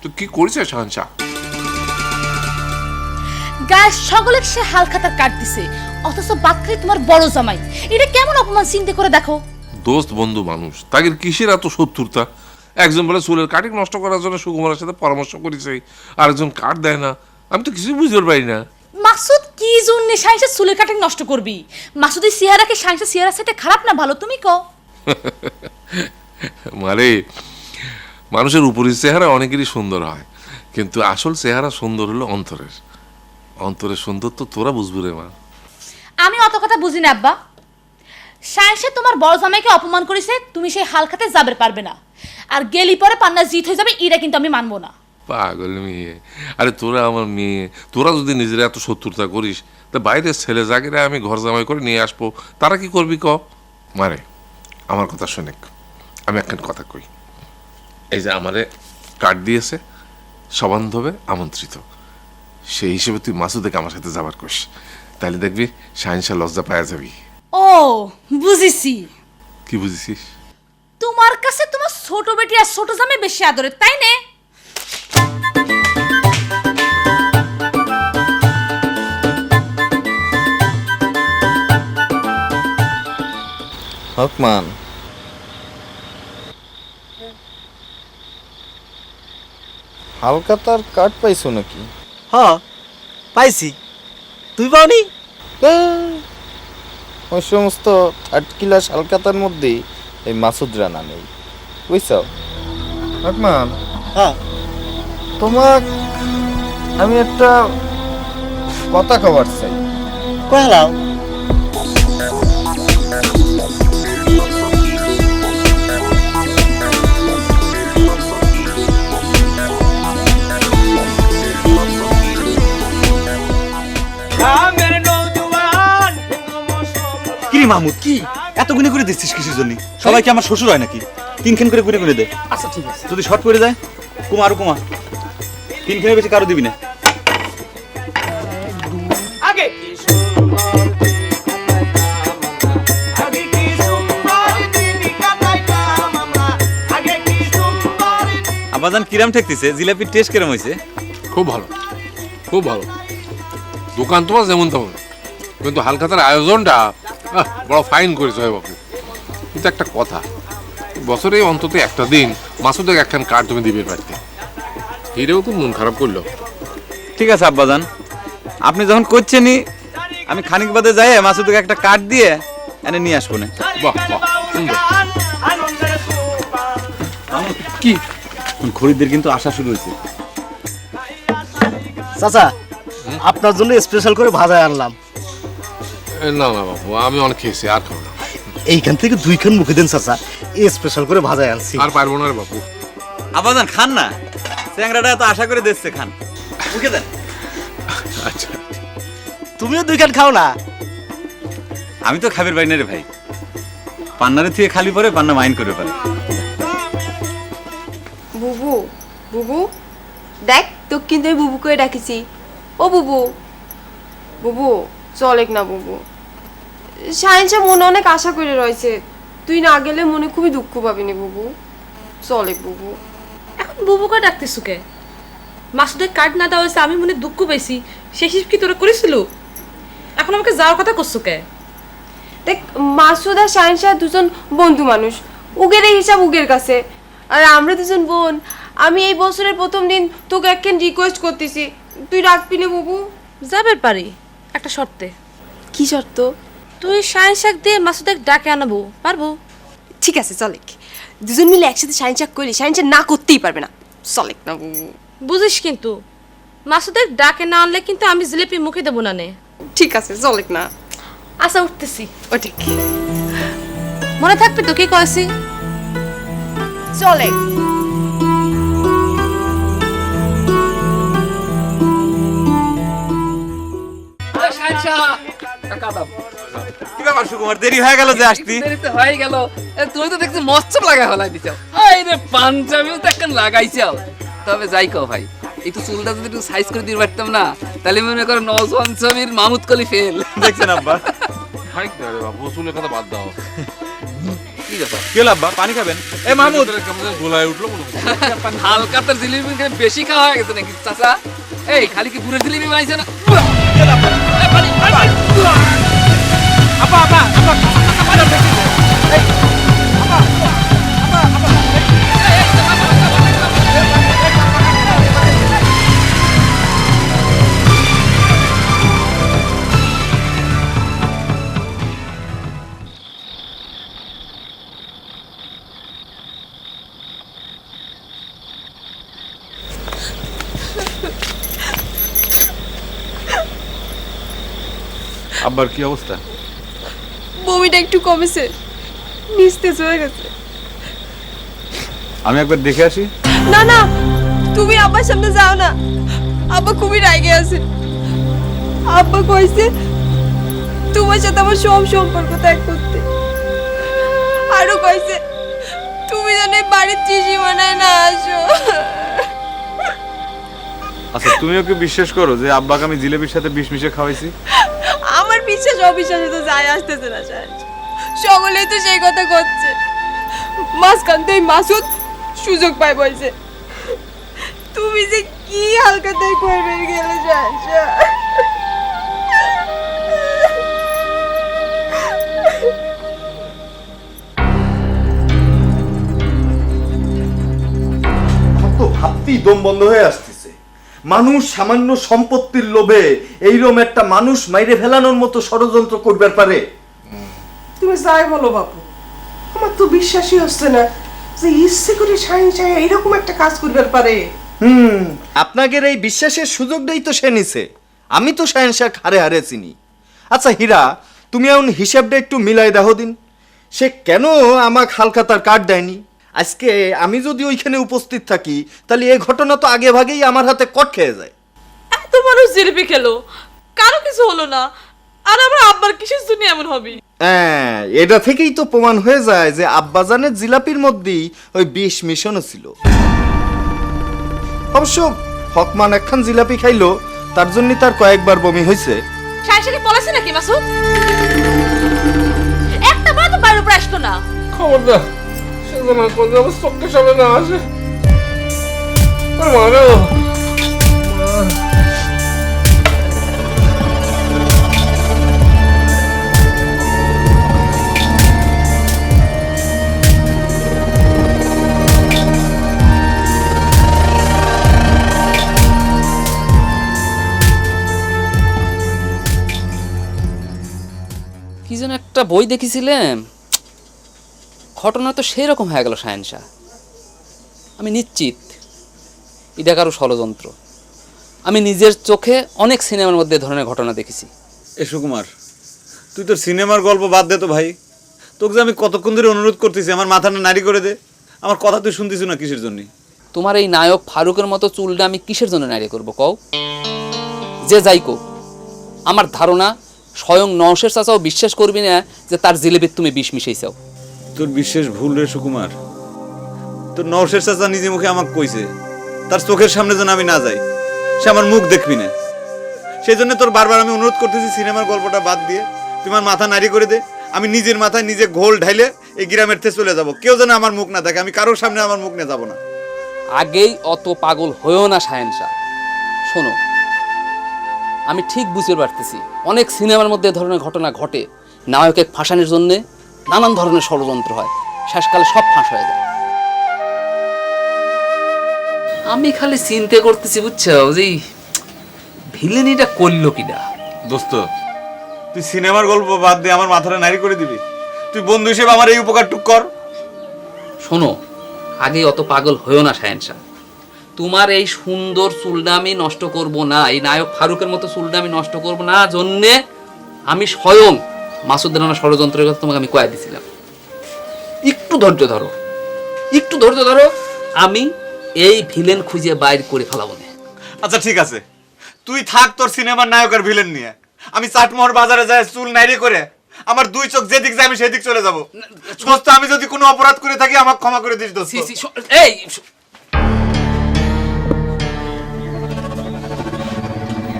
তো কি করেছে শাহেনশাহ? গায়ের সকলে সে হালখাতার কাট দিছে, অথচ বাক্কাই তোমার বড় জামাই। এটা কেমন অপমান চিন্তা করে দেখো। দোস্ত বন্ধু মানুষ, তাকে কিসের এত শত্রুতা? একজন বলে চুলের কাটিং নষ্ট করার জন্য সুকুমারের সাথে পরামর্শ করেছে, আরেকজন কাট দেয় না। আমি তো কিছুই বুঝতে পারি না। মাসুদ কি জন্য সাইন্সের চুলের কাটিং নষ্ট করবি? মাসুদের চেহারাকে সাইন্সের চেহারার সাথে খারাপ না ভালো, তুমি কও। মানে মানুষের উপরের চেহারা অনেকেরই সুন্দর হয়, কিন্তু আসল চেহারা সুন্দর হলো অন্তরের। অন্তরের সুন্দর তো তোরা বুঝবি রে মা। আমি অত কথা বুঝি না আব্বা। সাইন্সে তোমার বড় জামাইকে অপমান করেছে, তুমি সেই হালখাতে যাবে পারবে না, আর গেলি পরে পান্না জিত হয়ে যাবে, এটা কিন্তু আমি মানবো না। পাগল মেয়ে, আরে তোরা আমার মেয়ে, তোরা যদি নিজেরা এত শত্রুতা করিস তা বাইরের ছেলে জাগিরে আমি ঘর জামাই করে নিয়ে আসবো, তারা কি করবি ক? মারে আমার কথা শোনেক, আমি একখান কথা কই। এই যে আমারে কার্ড দিয়েছে সবান্ধবে আমন্ত্রিত, সেই হিসেবে তুই মাসুদেকে আমার সাথে যাবার করিস, তাহলে দেখবি শাহেনশাহ লজ্জা পাওয়া যাবি। ও বুঝেছি। কি বুঝেছিস? তোমার কাছে তোমার ছোট বেটি আর ছোট জামাই বেশি আদরের, তাই না? হকমান, হালখাতার কাঠ পাইছো নাকি? হ্যাঁ পাইছি, তুই পাওনি? ওই সমস্ত আটকিলা হালখাতার মধ্যে এই মাসুদ রানা নেই, বুঝছ? হকমান, হ্যাঁ তোমার আমি একটা কথা কবার চাই। কয়ালাও। কি মাহমুদ, কি এত গুনে করে দিচ্ছিস কিসের জন্য? সবাই কি আমার শ্বশুর হয় নাকি? তিনখান করে গুনে করে দে। আচ্ছা ঠিক আছে। যদি শর্ট পড়ে যায় কুমা আরো কুমা, তিনখানের বেশি কারো দিবি না। আবাজান কিরাম ঠেকতেছে? জিলাপির টেস্ট কিরম হয়েছে? খুব ভালো, খুব ভালো। দোকান তোমার যেমন তেমন, কিন্তু হালখাতার আয়োজনটা বড় ফাইন করেছে হয় বাপু। কিন্তু একটা কথা, বছরে অন্তত একটা দিন মাসুদের একখান কার্ড তুমি দিবে পারতে, এটাও তো মন খারাপ করলো। ঠিক আছে আব্বাজান, আপনি যখন করছেনই আমি খানিক বাদে যাই মাসুদকে একটা কার্ড দিয়ে এনে নিয়ে আসবো না। বাহ বাহ, সুন্দর। কি খরিদ্দের কিন্তু আসা শুরু হয়েছে। চাচা, আপনার জন্য স্পেশাল করে ভাজা আনলাম। না না বাবু, আমি অনেক খেয়েছি, আর খাবো না। এইখান থেকে দুইখান মুখে দেন চাচা, স্পেশাল করে ভাজায় আনছি। আর পারবো না রে বাপু। আব্বাজান খান না, চ্যাংরাটা তো আশা করে দিচ্ছে, খান, মুখে দেন। আচ্ছা তুমিও দুই খান খাও না। আমি তো খাবির বাইনা রে ভাই, পান্নারে থেকে খালি পরে পান্না মাইন্ড করে পারে। বুবু বুবু দেখ তো কিন্তু আমি বুবু করে ডাকিছি। ও বুবু বুবু চলেক না বুবু, সায়েন্সে মনে অনেক আশা করে রয়েছে, তুই না গেলে মনে খুবই দুঃখ পাবিনি বুবু, চলেক বুবু। এখন বুবু করে ডাকতেছু কে? মাসুদের কার্ড না দেওয়া হয়েছে আমি মনে দুঃখ পেয়েছি, সে হিসেব কি তোরা করেছিল? এখন আমাকে যাওয়ার কথা করছো কে? দেখ মাসুদ আর সায়েন্সা দুজন বন্ধু মানুষ, উগের এই হিসাব উগের কাছে, আর আমরা দুজন বোন। আমি এই বছরের প্রথম দিন তোকে একখান রিকোয়েস্ট করতেছি, তুই রাখবি না বুবু? যাবে পারি, একটা শর্তে। কি শর্ত? তুই সায়েন্স শাক দিয়ে মাসুদের ডাকে আনাবো, পারবো? ঠিক আছে চলেক, দুজন মিলে একসাথে সায়েন্স শাক করলে সায়েন্স না করতেই পারবে না, চলেক না বুবু। বুঝিস কিন্তু মাসুদের ডাকে না আনলে কিন্তু আমি জিলিপি মুখে দেবো না নে। ঠিক আছে চলেক না। আচ্ছা উঠতেছি। ও ঠিক, মনে থাকবে তো কি কয়েছি? চলেক। কি ব্যাপার সুকুমার, দেরি হয়ে গেল যে আসতি? দেরিতে হয়ে গেল। তুমি তো দেখছি মস্ত লাগা হলাই দিছো। এই রে পাঞ্জাবিও তো এখন লাগাইছো। তবে যাই কও ভাই, এই তো চুলটা যদি একটু সাইজ করে দিতে পারতাম না, তাহলে মনে করো নজওয়ান ছবির মাহমুদ কলি ফেল। দেখছেন আব্বা? খাইক না রে বাপু, চুলের কথা বাদ দাও। কি ব্যাপার? কি হলো আব্বা, পানি খাবেন? এ মাহমুদ, কেমন যেন গোলায় উঠলো মনে হচ্ছে। হালকা তার জিলিপি খেয়ে বেশি খাওয়া হয়ে গেছে নাকি চাচা? এই খালি কি গুড়ের জিলিপি বানাইছে না? আব্বার কি অবস্থা? বমিটা একটু কমেছে, নিস্তেজ হয়ে গেছে। আমি একবার দেখে আসি। না না, তুমি আব্বার সামনে যাও না, আব্বা খুবই রাগে আছে। আব্বা কইছে তোমার সাথে আমার সব সম্পর্ক ত্যাগ করতে, আরো কইছে তুমি যেন এই বাড়ির ত্রিসীমানায় না আসো। আচ্ছা তুমি ওকে বিশ্বাস করো যে আব্বাকে আমি জিলেবির সাথে বিষ মিশে খাওয়াইছি? আমার বিশ্বাস অবিশ্বাসে তো যায় আসতেছে না স্যার, সকলেই তো সেই কথা করছে। মাঝখান থেকে মাসুদ সুযোগ পায় বলছে, তুমি যে কি হালকাতায় করবে গেলে জানসা। আমার তো ভাবতেই দম বন্ধ হয়ে আসতেছে। মানুষ সামান্য সম্পত্তির লোভে এইরকম একটা মানুষ মাইরে ফেলানোর মতো ষড়যন্ত্র করবার পারে? তুমি যাই বলো বাপু, আমার তো বিশ্বাসই হচ্ছে না যে ইচ্ছে করে সায়েন্স এইরকম একটা কাজ করবার পারে। আপনাদের এই বিশ্বাসের সুযোগটাই তো সে নিছে। আমি তো সায়েন্সাক হারে হারে চিনি। আচ্ছা হীরা, তুমি এখন হিসাবটা একটু মিলাই দেখো দিন, সে কেন আমাকে হালখাতার কার্ড দেয়নি? আজকে আমি যদি ওইখানে উপস্থিত থাকি তাহলে এই ঘটনা তো আগে ভাগেই আমার হাতে কট খেয়ে যায়। এত মানুষ জিলিপি খেলো, কারো কিছু হলো না, আর আমার আব্বার কিসের জন্য এমন হবে? হ্যাঁ, এটা থেকেই তো প্রমাণ হয়ে যায় যে আব্বাজানের জিলাপির মধ্যেই ওই বিষ মিশনও ছিল। অবশ্য হকমান একখান জিলাপি খাইলো, তার জন্য তার কয়েকবার বমি হয়েছে। সাইসাকে পলাছে নাকি মাসুদ? একটা বার তো বাইরে উপর আসতো না। খবরদার সেটা না করলে আমার চোখের সামনে না আসে। আর মারো কি যেন একটা বই দেখেছিলাম, ঘটনা তো সেই রকম হয়ে গেল সায়েন্সা। আমি নিশ্চিত এটা কারো ষড়যন্ত্র। আমি নিজের চোখে অনেক সিনেমার মধ্যে এ ধরনের ঘটনা দেখেছি। এ সুকুমার, তুই তোর সিনেমার গল্প বাদ দে তো ভাই, তোকে যে আমি কতক্ষণ ধরে অনুরোধ করতেছি আমার মাথাটা নাড়ি করে দে, আমার কথা তুই শুনতেছ না কিসের জন্য? তোমার এই নায়ক ফারুকের মতো চুলটা আমি কিসের জন্য নাড়িয়ে করবো কও? যে যাই কো, আমার ধারণা স্বয়ং নওশের চাচাও বিশ্বাস করবি না যে তার জিলেবির তুমি বিষ মিশাইছাও। তোর বিশ্বাস ভুল রে সুকুমার। তোর নওশের চাচা নিজে মুখে আমাকে কইছে তার চোখের সামনে যেন আমি না যাই, সে আমার মুখ দেখবি না। সেই জন্য তোর বারবার আমি অনুরোধ করতেছি সিনেমার গল্পটা বাদ দিয়ে তুই আমার মাথা নাড়ি করে দে, আমি নিজের মাথায় নিজে ঘোল ঢাইলে এই গ্রামের থেকে চলে যাব, কেউ যেন আমার মুখ না দেখে, আমি কারোর সামনে আমার মুখ নিয়ে যাবো না। আগেই অত পাগল হয়েও না শাহেনশা। শোনো, আমি ঠিক বুঝতে পারতেছি অনেক সিনেমার মধ্যে এ ধরনের ঘটনা ঘটে, নায়ককে ফাঁসানোর জন্য নানান ধরনের ষড়যন্ত্র হয়, শেষকালে সব ফাঁস হয়ে যায়। আমি খালি চিন্তা করতেছি বুঝছো যে ভিলেনিটা করলো কিনা। দোস্ত, তুই সিনেমার গল্প বাদ দিয়ে আমার মাথাটা নাড়ি করে দিবি? তুই বন্ধু হিসেবে আমার এই উপকারটুক কর। শোনো, আগে অত পাগল হয়েও না শাহেনশা। তোমার এই সুন্দর চুলটা আমি নষ্ট করব না, এই নায়ক ফারুকের মতো চুলটা আমি নষ্ট করব না জন্যে আমি স্বয়ং মাসুদের নানা ষড়যন্ত্রের কথা তোমাকে আমি কয়ে দিয়েছিলাম। একটু ধৈর্য ধরো, একটু ধৈর্য ধরো, আমি এই ভিলেন খুঁজে বাইর করে ফেলাবো না। আচ্ছা ঠিক আছে, তুই থাক তোর সিনেমার নায়ক আর ভিলেন নিয়ে, আমি চাটমোহর বাজারে যাই চুল নাইড়ে করে আমার দুই চোখ যেদিক যায় আমি সেদিক চলে যাবো। দোস্ত, আমি যদি কোনো অপরাধ করে থাকি আমাকে ক্ষমা করে দিস দোস্ত। এই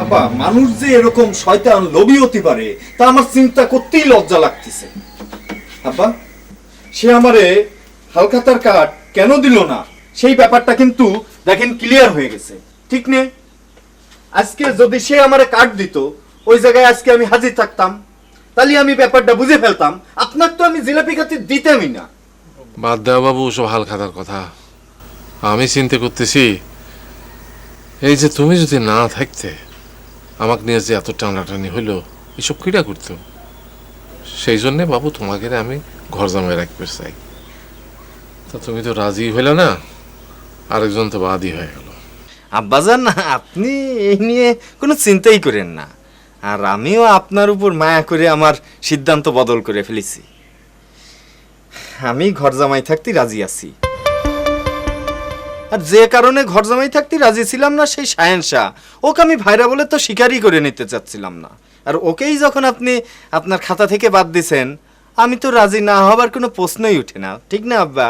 আব্বা, মানুষ যে এরকম শয়তান লোভী হতে পারে তা আমার চিন্তা করতেই লজ্জা লাগতেছে। আব্বা, সে আমারে হালখাতার কার্ড কেন দিল না সেই ব্যাপারটা কিন্তু দেখেন ক্লিয়ার হয়ে গেছে, ঠিক নে? আজকে যদি সে আমারে কার্ড দিত ওই জায়গায় আজকে আমি হাজির থাকতাম, তাহলে আমি ব্যাপারটা বুঝে ফেলতাম। আপনার তো আমি জিলাপি খাতে দিতামই না। বাদ দেওয়া বাবু ওসব হাল খাতার কথা। আমি চিন্তা করতেছি এই যে তুমি যদি না থাকতে আমাকে নিয়ে যে এত টানাটানি হইলো, এসব কিটা করতো? সেই জন্যে বাবু তোমাকে আমি ঘর জামাই রাখতে চাই। তা তুমি তো রাজি হইলে না, আরেকজন তো বাদই হয়ে গেল। আব্বাজান, আপনি এই নিয়ে কোনো চিন্তাই করেন না, আর আমিও আপনার উপর মায়া করে আমার সিদ্ধান্ত বদল করে ফেলেছি। আমি ঘর জামাই থাকতে রাজি আছি, আর যে কারণে ঘর জামাই থাকতে রাজি ছিলাম না সেই শাহেনশাহ, ওকে আমি ভাইরা বলে তো স্বীকারই করে নিতে চাচ্ছিলাম না। আর ওকেই যখন আপনি আপনার খাতা থেকে বাদ দিছেন, আমি তো রাজি না হবার কোনো প্রশ্নই উঠে না, ঠিক না আব্বা?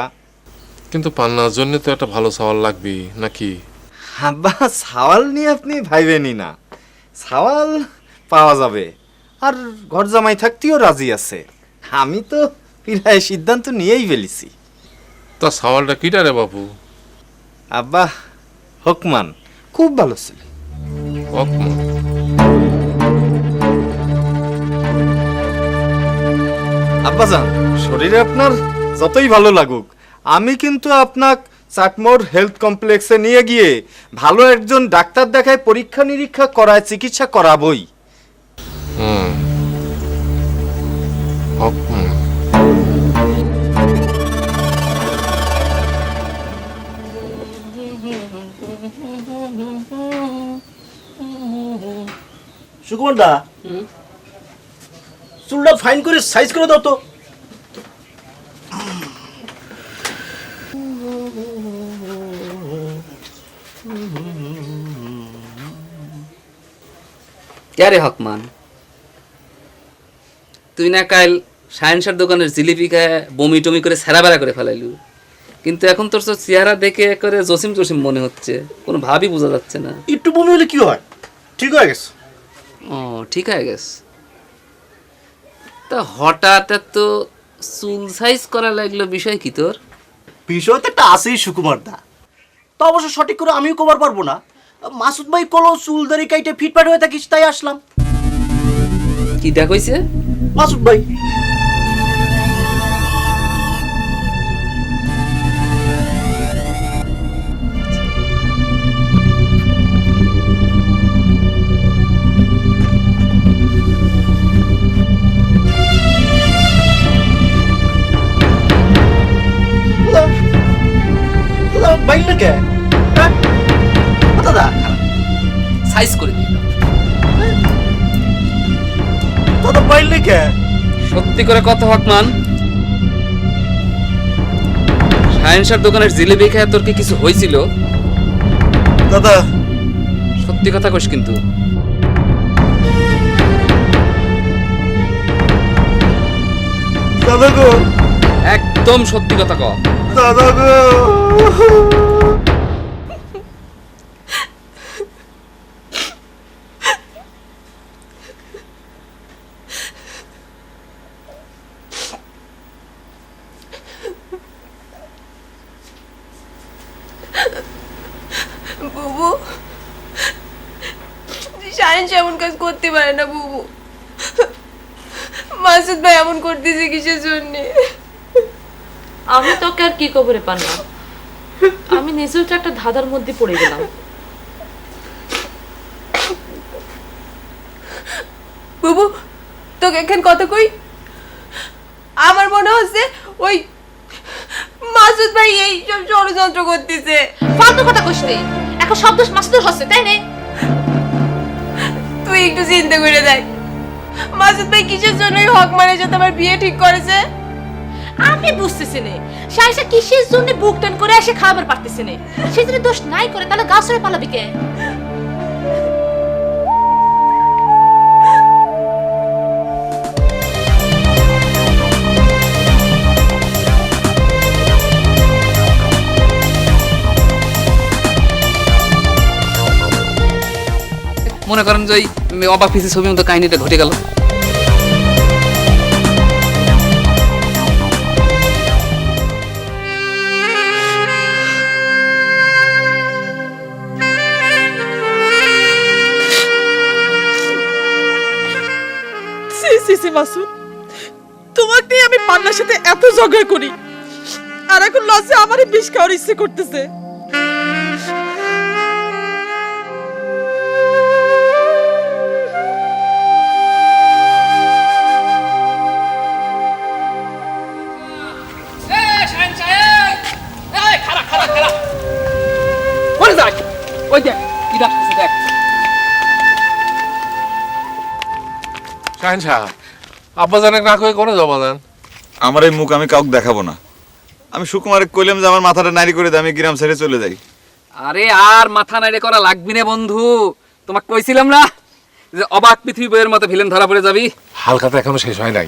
কিন্তু পান্নার জন্য তো একটা ভালো সওয়াল লাগবে নাকি? আব্বা, সাওয়াল নিয়ে আপনি ভাইবেনই না, সাওয়াল পাওয়া যাবে। আর ঘর জামাই থাকতেও রাজি আছে, আমি তো প্রায় সিদ্ধান্ত নিয়েই ফেলেছি। তা সওয়ালটা কিটা রে বাবু? আব্বা, হকমান খুব ভালো ছিল। আব্বাজান, শরীরে আপনার যতই ভালো লাগুক, আমি কিন্তু আপনার চাটমোর হেলথ কমপ্লেক্সে নিয়ে গিয়ে ভালো একজন ডাক্তার দেখায় পরীক্ষা নিরীক্ষা করায় চিকিৎসা করাবই। সুকুমার দা, চুলটা ফাইন করে সাইজ করে দাও তো। কে হকমান, তুই না কাল শাহেনশার দোকানের জিলিপি খায় বমি টমি করে সেরাবেলা করে ফেলাইলু, কিন্তু এখন তোর চেহারা দেখে করে জসিম জসিম মনে হচ্ছে, কোনো ভাবই বোঝা যাচ্ছে না। একটু বমি হলে কি হয়? ঠিক হয়ে গেছে। ও, ঠিক হয়ে গেছে। তা হঠাৎ এত চুল সাইজ করা লাগলো, বিষয় কি তোর? বিষয় তো একটা আছেই সুকুমার দা, তা অবশ্য সঠিক করে আমিও কবার পারবো না। মাসুদ ভাই কলো চুল দাড়ি কাইটে ফিটফাট হয়ে থাকিস, তাই আসলাম। কি দেখ হইছে? মাসুদ ভাই বাইল কে দাদা সাইজ করে দিল। দাদা বাইল কে? সত্যি করে কথা হকমান, সায়েন্সার দোকানের জিলিপি খেয়ে তোর কি কিছু হয়েছিল? দাদা সত্যি কথা কইস কিন্তু। দাদা গো, একদম সত্যি কথা ক। দাদা গো। বুবু, সায়েন্স এমন কাজ করতে পারে না বুবু। মাসুদ ভাই এমন করতেছে কিসের জন্যে? আমি তোকে আর কি কবরে পারলাম, আমি নিজেও তো একটা ধাঁধার মধ্যে পড়ে গেলাম। বুবু, তোকে এখন কথা কই, আমার মনে হচ্ছে ওই মাসুদ ভাই এই সব ষড়যন্ত্র করতেছে। ফালতু কথা কইস রে, এখন সব দোষ মাসুদের হচ্ছে, তাই না? তুই একটু চিন্তা করে দেখ, মাসুদ ভাই কিসের জন্য হক মানে সাথে আমার বিয়ে ঠিক করেছে? আমি বুঝতেছি না সাইসা কিসের জন্য বুক টান করে এসে খাবার পারতেছে না। সে যদি দোষ নাই করে তাহলে গাছ ধরে পালাবি কে? মনে করেন যে ওই অবাক পিসি ছবির মতো কাহিনীটা ঘটে গেল। মাসুদ, তোমাকে নিয়ে আমি পান্নার সাথে এত ঝগড়া করি, আর এখন লজ্জা আমারই বিষ খাওয়ার ইচ্ছে করতেছে। ওই দেখ কি ডাকতেছে, দেখ। শাহিন সাহেব, আব্বা জানে না কয়ে করে যাবো দেন। আমার এই মুখ আমি কাউকে দেখাবো না। আমি সুকুমারে কইলাম যে আমার মাথাটা নাড়ি করে দিয়ে আমি গ্রাম ছেড়ে চলে যাই। আরে আর মাথা নাড়ে করা লাগবি না বন্ধু, তোমাকে কইছিলাম না যে অবাক পৃথিবী বইয়ের মতো ভিলেন ধরা পড়ে যাবি। হালখাতা এখনো শেষ হয় নাই।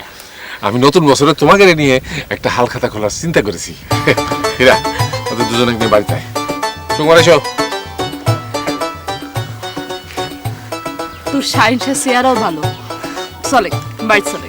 আমি নতুন বছরে তোমাকে নিয়ে একটা হালখাতা খোলার চিন্তা করেছি। হীরা, ওদের দুজনে নিয়ে বাড়িতে আয়। সুকুমার এসো। তোর সায়েন্সের চেয়ারও ভালো, চলে বাড়ি চলে।